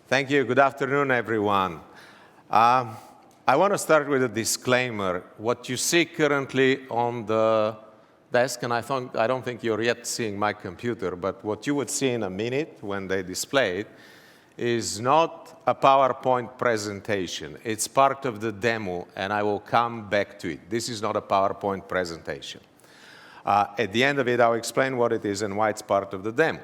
Thank you. Good afternoon, everyone. I want to start with a disclaimer. What you see currently on the desk, and I don't think you're yet seeing my computer, but what you would see in a minute when they display it is not a PowerPoint presentation. It's part of the demo, and I will come back to it. This is not a PowerPoint presentation. At the end of it, I'll explain what it is and why it's part of the demo.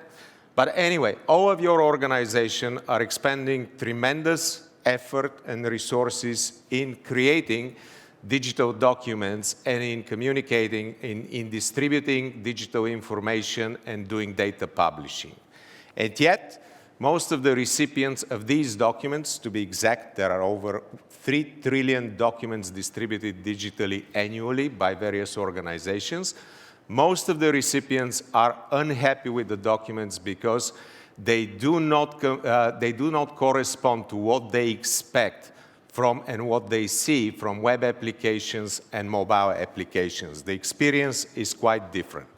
But anyway, all of your organization are expending tremendous effort and resources in creating digital documents and in communicating, in distributing digital information and doing data publishing. And yet, most of the recipients of these documents, to be exact, there are over 3 trillion documents distributed digitally annually by various organizations. Most of the recipients are unhappy with the documents because they do not correspond to what they expect from and what they see from web applications and mobile applications. The experience is quite different.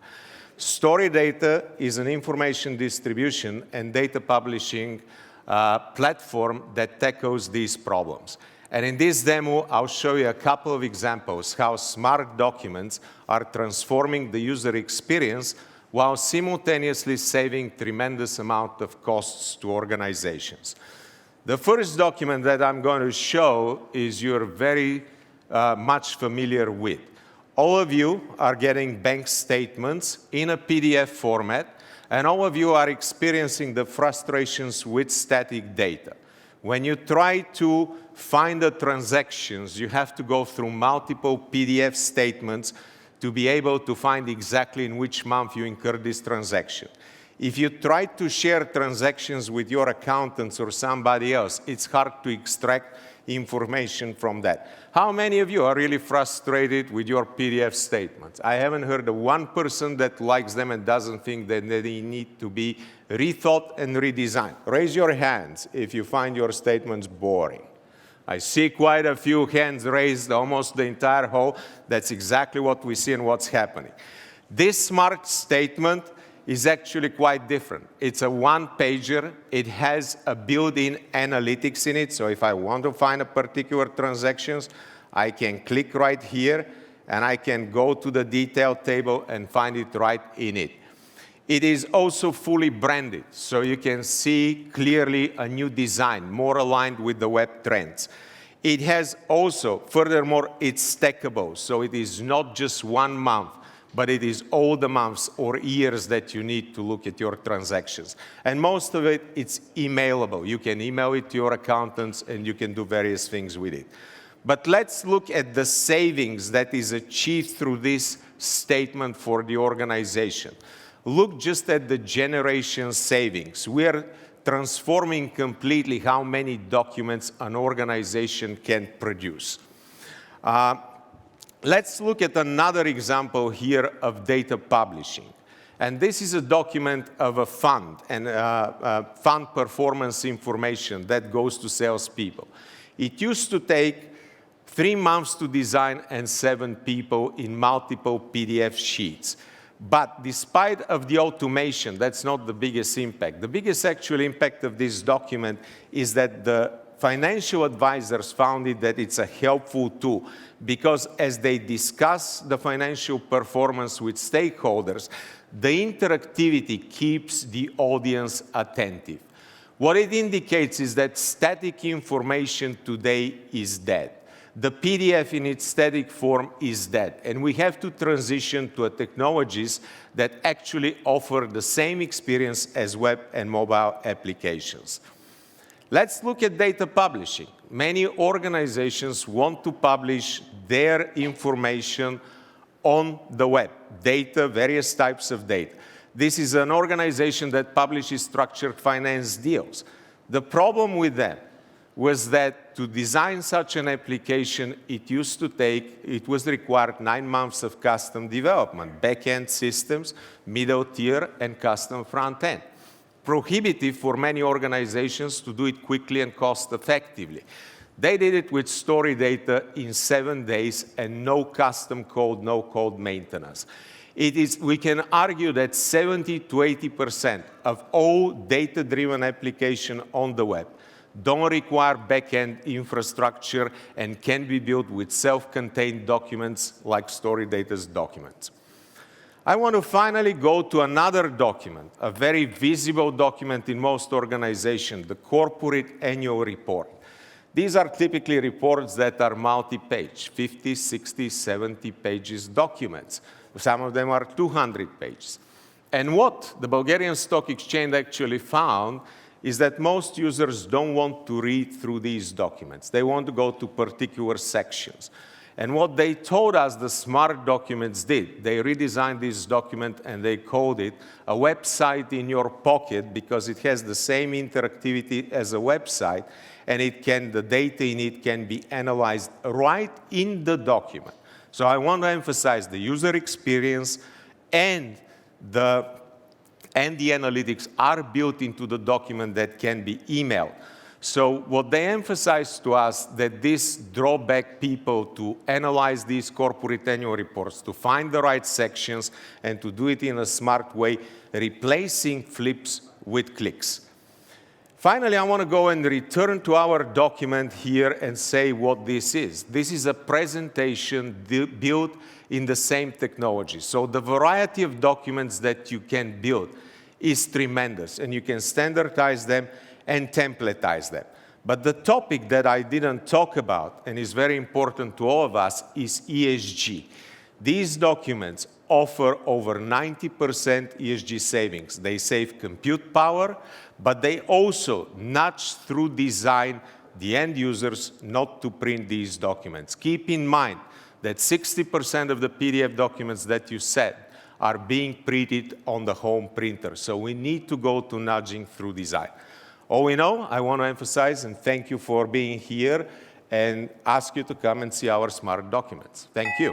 Storied Data is an information distribution and data publishing platform that tackles these problems. And in this demo, I'll show you a couple of examples how smart documents are transforming the user experience while simultaneously saving tremendous amount of costs to organizations. The first document that I'm going to show is you're very much familiar with. All of you are getting bank statements in a PDF format, and all of you are experiencing the frustrations with static data. When you try to find the transactions, you have to go through multiple PDF statements to be able to find exactly in which month you incurred this transaction. If you try to share transactions with your accountants or somebody else, it's hard to extract information from that. How many of you are really frustrated with your PDF statements? I haven't heard of one person that likes them and doesn't think that they need to be rethought and redesigned. Raise your hands if you find your statements boring. I see quite a few hands raised, almost the entire hall. That's exactly what we see and what's happening. This smart statement is actually quite different. It's a one-pager. It has a built-in analytics in it. So if I want to find a particular transactions, I can click right here, and I can go to the detail table and find it right in it. It is also fully branded, so you can see clearly a new design, more aligned with the web trends. It has also, furthermore, it's stackable, so it is not just 1 month, but it is all the months or years that you need to look at your transactions. And most of it, it's emailable. You can email it to your accountants, and you can do various things with it. But let's look at the savings that is achieved through this statement for the organization. Look just at the generation savings. We are transforming completely how many documents an organization can produce. Let's look at another example here of data publishing. And this is a document of a fund and fund performance information that goes to salespeople. It used to take 3 months to design and 7 people in multiple PDF sheets. But despite of the automation, that's not the biggest impact. The biggest actual impact of this document is that the financial advisors found it that it's a helpful tool because as they discuss the financial performance with stakeholders, the interactivity keeps the audience attentive. What it indicates is that static information today is dead. The PDF in its static form is dead, and we have to transition to technologies that actually offer the same experience as web and mobile applications. Let's look at data publishing. Many organizations want to publish their information on the web, data, various types of data. This is an organization that publishes structured finance deals. The problem with that was that to design such an application, it was required 9 months of custom development, back-end systems, middle tier, and custom front-end. Prohibitive for many organizations to do it quickly and cost-effectively. They did it with Storied Data in 7 days and no custom code, no code maintenance. We can argue that 70 to 80% of all data-driven applications on the web don't require back-end infrastructure, and can be built with self-contained documents like Storied Data's documents. I want to finally go to another document, a very visible document in most organizations, the corporate annual report. These are typically reports that are multi-page, 50, 60, 70 pages documents. Some of them are 200 pages. And what the Bulgarian Stock Exchange actually found is that most users don't want to read through these documents. They want to go to particular sections. And what they told us the smart documents did, they redesigned this document and they called it a website in your pocket because it has the same interactivity as a website, and the data in it can be analyzed right in the document. So I want to emphasize the user experience and the analytics are built into the document that can be emailed. So what they emphasized to us that this drawback people to analyze these corporate annual reports, to find the right sections, and to do it in a smart way, replacing flips with clicks. Finally, I want to go and return to our document here and say what this is. This is a presentation built in the same technology. So the variety of documents that you can build is tremendous, and you can standardize them and templatize them. But the topic that I didn't talk about, and is very important to all of us, is ESG. These documents offer over 90% ESG savings. They save compute power, but they also nudge through design the end users not to print these documents. Keep in mind that 60% of the PDF documents that you set are being printed on the home printer. So we need to go to nudging through design. All in all, I want to emphasize and thank you for being here and ask you to come and see our smart documents. Thank you.